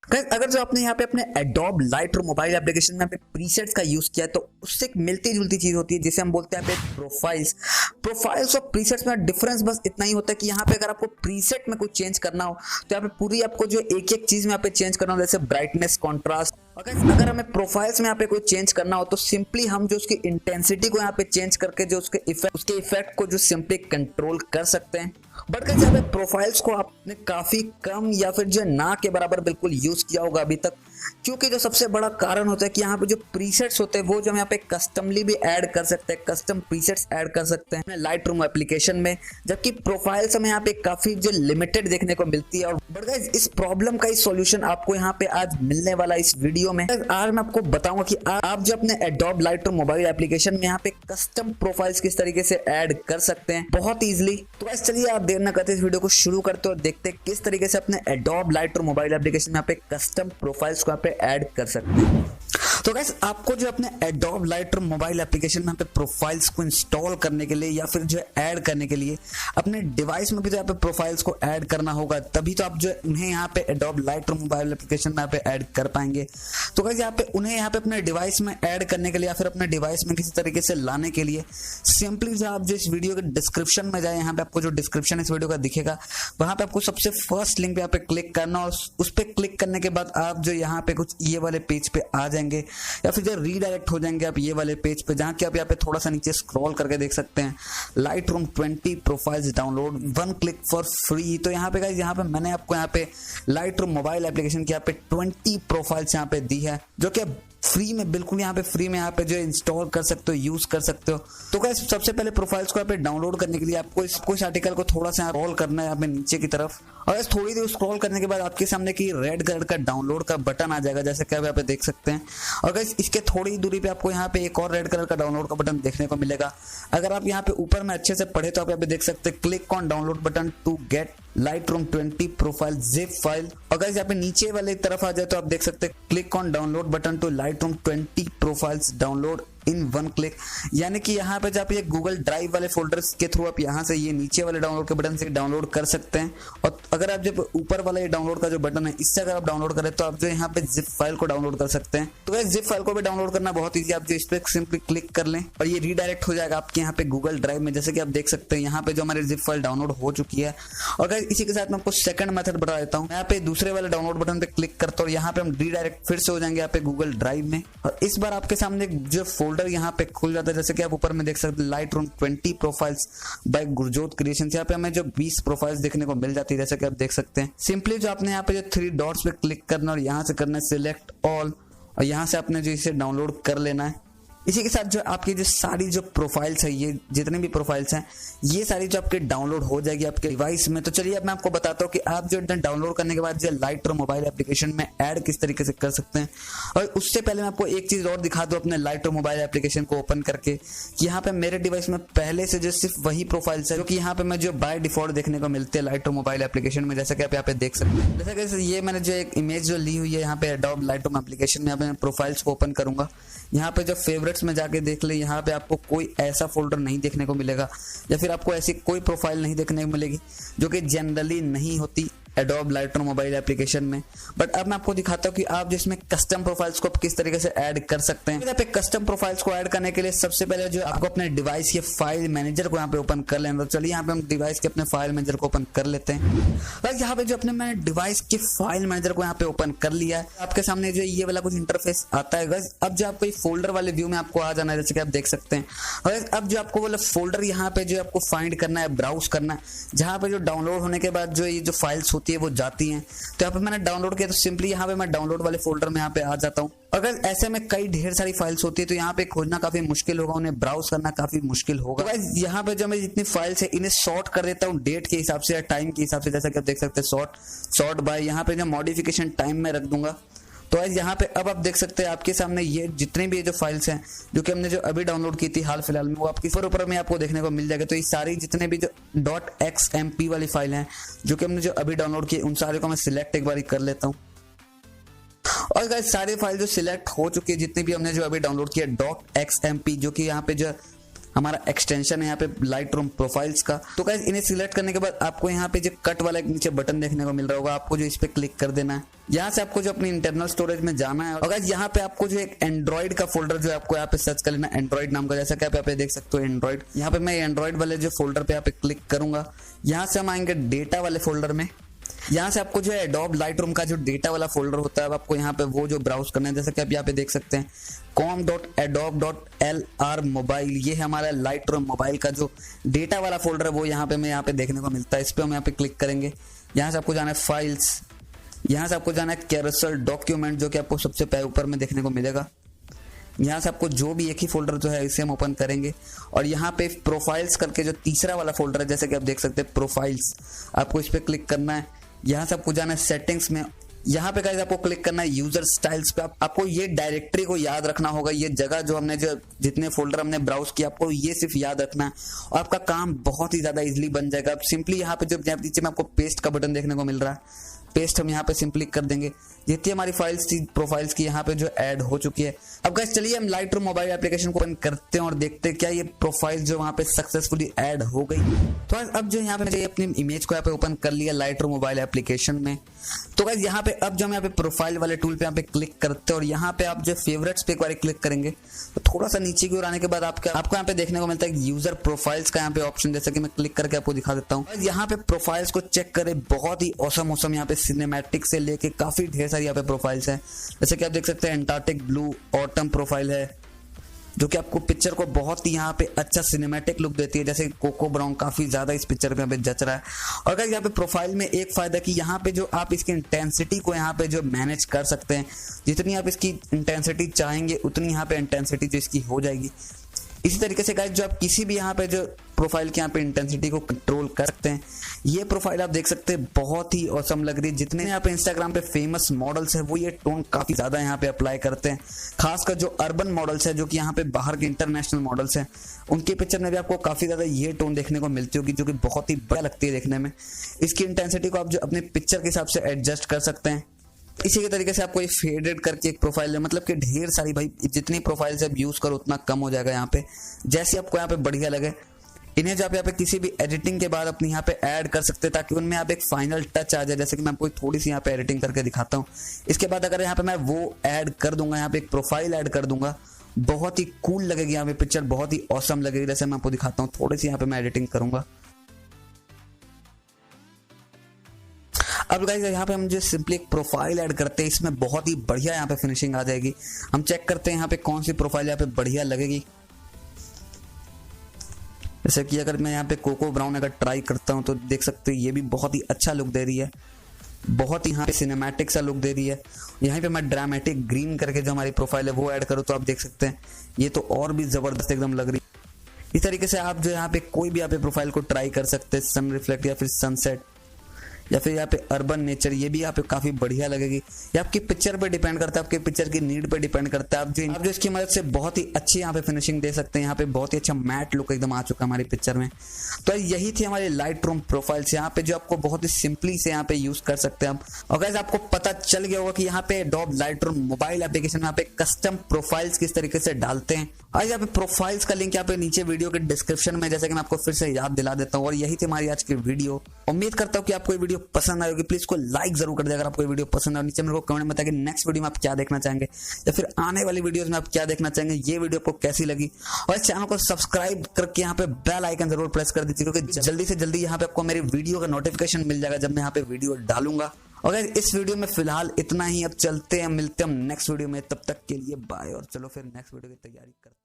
Guys अगर जो आपने यहाँ पे अपने एडोब लाइटरूम मोबाइल एप्लीकेशन में यहाँ पे प्रीसेट्स का यूज किया है तो उससे एक मिलती जुलती चीज होती है जिसे हम बोलते हैं यहाँ पे प्रोफाइल्स और प्रीसेट्स में डिफरेंस बस इतना ही होता है कि यहाँ पे अगर आपको प्रीसेट में कुछ चेंज करना हो तो यहाँ पे पूरी आपको जो एक एक चीज में यहाँ पे चेंज करना हो, जैसे ब्राइटनेस, कॉन्ट्रास्ट। अगर हमें प्रोफाइल्स में यहाँ पे कोई चेंज करना हो तो सिंपली हम जो उसकी इंटेंसिटी को यहाँ पे चेंज करके जो उसके इफेक्ट को जो सिंपली कंट्रोल कर सकते हैं। बट गाइस यहाँ पे प्रोफाइल्स को आपने काफी कम या फिर जो ना के बराबर बिल्कुल यूज किया होगा अभी तक, क्योंकि जो सबसे बड़ा कारण होता है कि यहाँ पे जो प्रीसेट्स होते हैं वो जो हम यहाँ पे कस्टमली भी ऐड कर सकते हैं, कस्टम प्रीसेट्स ऐड कर सकते हैं अपने लाइटरूम एप्लीकेशन में, जबकि प्रोफाइल्स हमें यहाँ पे काफी जो लिमिटेड देखने को मिलती है। और बट गाइस इस प्रॉब्लम का ही सॉल्यूशन आपको यहाँ पे आज मिलने वाला इस वीडियो में। आज मैं आपको बताऊंगा कि आप जो अपने एडोब लाइटरूम मोबाइल एप्लीकेशन में यहाँ पे कस्टम प्रोफाइल्स किस तरीके से ऐड कर सकते हैं बहुत इजिली। तो गाइस चलिए आप देर न करते इस वीडियो को शुरू करते और देखते हैं किस तरीके से अपने एडोब लाइटरूम मोबाइल एप्लीकेशन में यहाँ पे कस्टम प्रोफाइल्स को यहाँ पे ऐड कर सकते हैं। तो गाइस आपको जो अपने एडोब लाइटरूम मोबाइल एप्लीकेशन में यहाँ पे प्रोफाइल्स को इंस्टॉल करने के लिए या फिर जो ऐड करने के लिए अपने डिवाइस में भी जो यहाँ पे प्रोफाइल्स को ऐड करना होगा, तभी तो आप जो उन्हें यहाँ पे एडोब लाइटरूम मोबाइल एप्लीकेशन में यहाँ पे ऐड कर पाएंगे। तो गाइस यहाँ पे उन्हें यहाँ पे अपने डिवाइस में ऐड करने के लिए या फिर अपने डिवाइस में किसी तरीके से लाने के लिए सिंपली जो आप जो इस वीडियो के डिस्क्रिप्शन में जाए, यहाँ पे आपको जो डिस्क्रिप्शन इस वीडियो का दिखेगा वहां पे आपको सबसे फर्स्ट लिंक पे यहाँ पे क्लिक करना और उस पर क्लिक करने के बाद आप जो यहाँ पे कुछ ये वाले पेज पे आ जाएंगे या फिर जो रीडायरेक्ट हो जाएंगे आप ये वाले पेज पे, जहाँ की आप यहाँ पे थोड़ा सा नीचे स्क्रॉल करके देख सकते हैं Lightroom 20 profiles download 1 click for free. तो यहाँ पे गाइस यहाँ पे मैंने आपको यहाँ पे लाइटरूम मोबाइल एप्लीकेशन की यहाँ पे 20 प्रोफाइल्स यहाँ पे दी है, जो कि फ्री में, बिल्कुल यहाँ पे फ्री में यहाँ पे जो इंस्टॉल कर सकते हो, यूज कर सकते हो। तो गाइस सबसे पहले प्रोफाइल्स को यहाँ पे डाउनलोड करने के लिए आपको इस आर्टिकल को थोड़ा सा स्क्रॉल करना है यहाँ पे नीचे की तरफ, और इस थोड़ी देर स्क्रॉल करने के बाद आपके सामने की रेड कलर का डाउनलोड का बटन आ जाएगा, जैसे कि आप यहाँ पे देख सकते हैं। और गाइस इसके थोड़ी दूरी पे आपको यहाँ पे एक और रेड कलर का डाउनलोड का बटन देखने को मिलेगा। अगर आप यहाँ पे ऊपर में अच्छे से पढ़े तो आप यहाँ पे देख सकते हैं click on download button to get Lightroom 20 profile zip file. अगर यहाँ पे नीचे वाले तरफ आ जाए तो आप देख सकते हैं click on download button to Lightroom 20 profiles download in 1 click. यानी कि यहाँ पे जब ये गूगल ड्राइव वाले फोल्डर्स के थ्रू आप यहाँ से ये नीचे वाले डाउनलोड के बटन से डाउनलोड कर सकते हैं। और अगर आप जब ऊपर वाला ये डाउनलोड का जो बटन है इससे अगर आप डाउनलोड करें तो आप जो यहाँ पे जिप फाइल को डाउनलोड कर सकते हैं। तो जिप फाइल को भी डाउनलोड करना बहुत ईजी, आप जो इस पे सिंपली क्लिक कर लें और ये रीडायरेक्ट हो जाएगा आपके यहाँ पे गूगल ड्राइव में, जैसे कि आप देख सकते हैं यहाँ पे जो हमारी जिप फाइल डाउनलोड हो चुकी है। और इसी के साथ मैं आपको सेकंड मेथड बता देता हूँ। यहाँ पे दूसरे वाले डाउनलोड बटन पे क्लिक करता हूँ, यहाँ पे हम रीडायरेक्ट फिर से हो जाएंगे यहाँ पे गूगल ड्राइव में, और इस बार आपके सामने जो फोल्डर यहाँ पे खुल जाता है, जैसे कि आप ऊपर में देख सकते हैं Lightroom 20 profiles by Gurjot creations. यहाँ पे हमें जो 20 प्रोफाइल्स देखने को मिल जाती है, जैसे कि आप देख सकते हैं। सिंपली जो आपने यहाँ पे जो 3 डॉट्स पे क्लिक करना और यहाँ से करना है सिलेक्ट ऑल, और यहाँ से आपने जो इसे डाउनलोड कर लेना है। इसी के साथ जो आपकी जो सारी जो प्रोफाइल्स है, ये जितने भी प्रोफाइल्स हैं ये सारी जो आपके डाउनलोड हो जाएगी आपके डिवाइस में। तो चलिए अब मैं आपको बताता हूँ कि आप जो डाउनलोड करने के बाद जो लाइटरूम मोबाइल एप्लीकेशन में ऐड किस तरीके से कर सकते हैं। और उससे पहले मैं आपको एक चीज और दिखा दूं अपने लाइटरूम मोबाइल एप्लीकेशन को ओपन करके, कि यहाँ पे मेरे डिवाइस में पहले से जो सिर्फ वही प्रोफाइल्स है जो कि यहाँ पे मैं जो बाय डिफॉल्ट देखने को मिलते हैं लाइटरूम मोबाइल एप्लीकेशन में, जैसा कि आप यहाँ पे देख सकते हैं। जैसा कि ये मैंने जो एक इमेज जो ली हुई है यहाँ पे एडोब लाइटरूम एप्लीकेशन में, यहाँ पे मैं प्रोफाइल्स को ओपन करूंगा। यहाँ पे जो फेवरेट्स में जाके देख ले, यहाँ पे आपको कोई ऐसा फोल्डर नहीं देखने को मिलेगा या फिर आपको ऐसी कोई प्रोफाइल नहीं देखने को मिलेगी जो कि जनरली नहीं होती एडोब लाइटरूम मोबाइल एप्लीकेशन में। बट अब मैं आपको दिखाता हूँ कि आप जिसमें कस्टम प्रोफाइल्स को किस तरीके से ऐड कर सकते हैं। यहाँ पे कस्टम प्रोफाइल्स को ऐड करने के लिए सबसे पहले जो आपको अपने डिवाइस के फाइल मैनेजर को यहाँ पे ओपन कर लेना। तो चलिए यहाँ पे हम डिवाइस के अपने फाइल मैनेजर को ओपन कर लेते हैं। बस यहाँ पे जो अपने मैंने डिवाइस के फाइल मैनेजर को यहाँ पे ओपन कर लिया है, आपके सामने जो ये वाला कुछ इंटरफेस आता है। बस अब जो आपको फोल्डर वाले व्यू में आपको आ जाना है, जैसे कि आप देख सकते हैं। और अब जो आपको वाला फोल्डर यहाँ पे जो आपको फाइंड करना है, ब्राउज करना है, जहाँ पे जो डाउनलोड होने के बाद जो ये जो फाइल्स होती है वो जाती हैं। तो यहाँ पे मैंने डाउनलोड किया तो सिंपली यहाँ पे मैं डाउनलोड वाले फोल्डर में यहाँ पे आ जाता हूँ। अगर ऐसे में कई ढेर सारी फाइल्स होती है तो यहाँ पे खोजना काफी मुश्किल होगा, उन्हें ब्राउज करना काफी मुश्किल होगा। तो गाइस यहाँ पे जो मैं जितनी फाइल्स है इन्हें सॉर्ट कर देता हूँ डेट के हिसाब से या टाइम के हिसाब से, जैसा कि आप देख सकते हैं सॉर्ट बाय। यहाँ पे जो मॉडिफिकेशन टाइम में रख दूंगा। तो यहाँ पे अब आप देख सकते हैं आपके सामने ये जितने भी जो फाइल्स हैं जो कि हमने जो अभी डाउनलोड की थी हाल फिलहाल में, वो आपकी ऊपर में आपको देखने को मिल जाएगा। तो ये सारी जितने भी जो .xmp वाली फाइल हैं जो कि हमने जो अभी डाउनलोड की, उन सारे को मैं सिलेक्ट एक बार कर लेता हूँ। और गाइस सारे फाइल जो सिलेक्ट हो चुकी है, जितनी भी हमने जो अभी डाउनलोड किया .xmp, जो कि यहाँ पे जो हमारा एक्सटेंशन है यहाँ पे लाइट रूम प्रोफाइल्स का। तो गाइस इन्हें सिलेक्ट करने के बाद आपको यहाँ पे जो कट वाला एक नीचे बटन देखने को मिल रहा होगा, आपको जो इस पे क्लिक कर देना है। यहाँ से आपको जो अपनी इंटरनल स्टोरेज में जाना है और गाइस यहाँ पे आपको जो एक एंड्रॉइड का फोल्डर जो है आपको यहाँ पे सर्च कर लेना, एंड्रॉइड नाम का, जैसा कि आप यहाँ पे देख सकते हो एंड्रॉइड। यहाँ पे मैं एंड्रॉइड वाले जो फोल्डर पे यहाँ पे क्लिक करूंगा। यहाँ से हम आएंगे डेटा वाले फोल्डर में। यहाँ से आपको जो है एडोब लाइटरूम का जो डेटा वाला फोल्डर होता है आपको यहाँ पे वो जो ब्राउज करना है, जैसा कि आप यहाँ पे देख सकते हैं com.adobe.lr मोबाइल, ये है हमारा लाइटरूम मोबाइल का जो डेटा वाला फोल्डर है, वो यहाँ पे देखने को मिलता है। इस पे हम यहाँ पे क्लिक करेंगे। यहाँ से आपको जाना है फाइल्स, यहाँ से आपको जाना है कैरोसेल डॉक्यूमेंट, जो कि आपको सबसे ऊपर में देखने को मिलेगा। यहाँ से आपको जो भी एक ही फोल्डर जो है इसे हम ओपन करेंगे और यहाँ पे प्रोफाइल्स करके जो तीसरा वाला फोल्डर है, जैसे कि आप देख सकते हैं प्रोफाइल्स, आपको इस पे क्लिक करना है। यहाँ से आपको जाना है सेटिंग्स में। यहाँ पे गाइस आपको क्लिक करना है यूजर स्टाइल्स पे। आपको ये डायरेक्टरी को याद रखना होगा, ये जगह जो हमने जो जितने फोल्डर हमने ब्राउज किया आपको ये सिर्फ याद रखना है और आपका काम बहुत ही ज्यादा इजीली बन जाएगा। आप सिंपली यहाँ पे जो नीचे में आपको पेस्ट का बटन देखने को मिल रहा है, पेस्ट हम यहाँ पे सिंपली कर देंगे। जितनी हमारी फाइल्स थी प्रोफाइल्स की यहाँ पे जो ऐड हो चुकी है। अब गाइस चलिए हम लाइटरूम मोबाइल एप्लीकेशन को ओपन करते हैं और देखते हैं क्या ये प्रोफाइल जो वहाँ पे सक्सेसफुली ऐड हो गई। तो अब जो यहाँ पे मुझे अपनी इमेज को यहाँ पे ओपन कर लिया लाइटरूम मोबाइल एप्लीकेशन में। तो गाइस यहाँ पे अब जो हम यहाँ पे प्रोफाइल वाले टूल पे यहाँ पे क्लिक करते हैं और यहाँ पे आप जो फेवरेट्स पे एक बार क्लिक करेंगे तो थोड़ा सा नीचे की ओर आने के बाद आपको यहाँ पे देखने को मिलता है यूजर प्रोफाइल्स का यहाँ पे ऑप्शन, जैसे कि मैं क्लिक करके आपको दिखा देता हूँ। यहाँ पे प्रोफाइल्स को चेक करें, बहुत ही औसम यहाँ पे सिनेमैटिक से लेके काफी ढेर सारी यहाँ पे प्रोफाइल्स है। जैसे कि आप देख सकते हैं एंटार्क्टिक ब्लू ऑटम प्रोफाइल है, जो कि आपको पिक्चर को बहुत ही यहाँ पे अच्छा सिनेमैटिक लुक देती है। जैसे कोको ब्राउन काफी ज्यादा इस पिक्चर पे यहाँ पे जच रहा है। और अगर यहाँ पे प्रोफाइल में एक फायदा कि यहाँ पे जो आप इसकी इंटेंसिटी को यहाँ पे जो मैनेज कर सकते हैं, जितनी आप इसकी इंटेंसिटी चाहेंगे उतनी यहाँ पे इंटेंसिटी जो इसकी हो जाएगी। इसी तरीके से गाइस जो आप किसी भी यहाँ पे जो प्रोफाइल के यहाँ पे इंटेंसिटी को कंट्रोल कर सकते हैं। ये प्रोफाइल आप देख सकते हैं बहुत ही औसम लग रही है। जितने यहाँ पे इंस्टाग्राम पे फेमस मॉडल्स है वो ये टोन काफी ज्यादा यहाँ पे अप्लाई करते हैं। खासकर जो अर्बन मॉडल्स है, जो कि यहाँ पे बाहर के इंटरनेशनल मॉडल्स हैं, उनके पिक्चर में भी आपको काफी ज्यादा ये टोन देखने को मिलती होगी, जो कि बहुत ही बढ़िया लगती है देखने में। इसकी इंटेंसिटी को आप जो अपने पिक्चर के हिसाब से एडजस्ट कर सकते हैं। इसी के तरीके से आपको ये फेडेड करके एक प्रोफाइल है, मतलब कि ढेर सारी भाई जितनी प्रोफाइल्स आप यूज करो उतना कम हो जाएगा यहाँ पे, जैसे आपको यहाँ पे बढ़िया लगे। इन्हें जो आप यहाँ पे किसी भी एडिटिंग के बाद अपनी यहाँ पे ऐड कर सकते हैं ताकि उनमें आप एक फाइनल टच आ जाए। जैसे कि मैं आपको थोड़ी सी यहाँ पे एडिटिंग करके दिखाता हूँ। इसके बाद अगर यहाँ पे मैं वो ऐड कर दूंगा, यहाँ पे एक प्रोफाइल ऐड कर दूंगा, बहुत ही कूल लगेगी यहाँ पे पिक्चर, बहुत ही औसम लगेगी। जैसे मैं आपको दिखाता हूँ, थोड़ी सी यहाँ पे मैं एडिटिंग करूंगा। अब गाइस यहाँ पे हम जो सिंपली एक प्रोफाइल ऐड करते हैं, इसमें बहुत ही बढ़िया यहाँ पे फिनिशिंग आ जाएगी। हम चेक करते हैं यहाँ पे कौन सी प्रोफाइल यहाँ पे बढ़िया लगेगी। जैसे कि अगर मैं यहाँ पे कोको ब्राउन अगर ट्राई करता हूँ तो देख सकते हैं ये भी बहुत ही अच्छा लुक दे रही है, बहुत ही यहाँ पे सिनेमैटिक सा लुक दे रही है। यहाँ पे मैं ड्रामेटिक ग्रीन करके जो हमारी प्रोफाइल है वो ऐड करूँ तो आप देख सकते हैं ये तो और भी जबरदस्त एकदम लग रही है। इस तरीके से आप जो यहाँ पे कोई भी यहाँ पे प्रोफाइल को ट्राई कर सकते हैं, सन रिफ्लेक्ट या फिर सनसेट या फिर यहाँ पे अर्बन नेचर, ये भी यहाँ पे काफी बढ़िया लगेगी। ये आपकी पिक्चर पे डिपेंड करता है, आपके पिक्चर की नीड पे डिपेंड करता है। आप जो इसकी मदद से बहुत ही अच्छी यहाँ पे फिनिशिंग दे सकते हैं। यहाँ पे बहुत ही अच्छा मैट लुक एकदम आ चुका है हमारी पिक्चर में। तो यही थी हमारी लाइट रूम प्रोफाइल्स, यहाँ पे जो आपको बहुत ही सिंपली से यहाँ पे यूज कर सकते हैं आप। और गाइस आपको पता चल गया होगा कि यहाँ पे एडोब लाइटरूम मोबाइल एप्लीकेशन में यहाँ पे कस्टम प्रोफाइल्स किस तरीके से डालते हैं। आज यहाँ पे प्रोफाइल्स का लिंक यहाँ पे नीचे वीडियो के डिस्क्रिप्शन में, जैसे कि मैं आपको फिर से याद दिला देता हूँ। और यही थी हमारी आज की वीडियो। उम्मीद करता हूँ कि आपको ये वीडियो पसंद आई होगी। प्लीज को लाइक जरूर कर दे अगर आपको ये वीडियो पसंद है। नीचे मेरे को कमेंट में बताइए नेक्स्ट वीडियो में आप क्या देखना चाहेंगे या फिर आने वाली वीडियोस में आप क्या देखना चाहेंगे, ये वीडियो आपको कैसी लगी। और इस चैनल को सब्सक्राइब करके यहाँ पे बेल आइकन जरूर प्रेस कर दीजिए, क्योंकि जल्दी से जल्दी यहाँ पे आपको मेरी वीडियो का नोटिफिकेशन मिल जाएगा जब मैं यहाँ पे वीडियो डालूंगा। और इस वीडियो में फिलहाल इतना ही, अब चलते हैं, मिलते हैं नेक्स्ट वीडियो में। तब तक के लिए बाय और चलो फिर नेक्स्ट वीडियो की तैयारी करते हैं।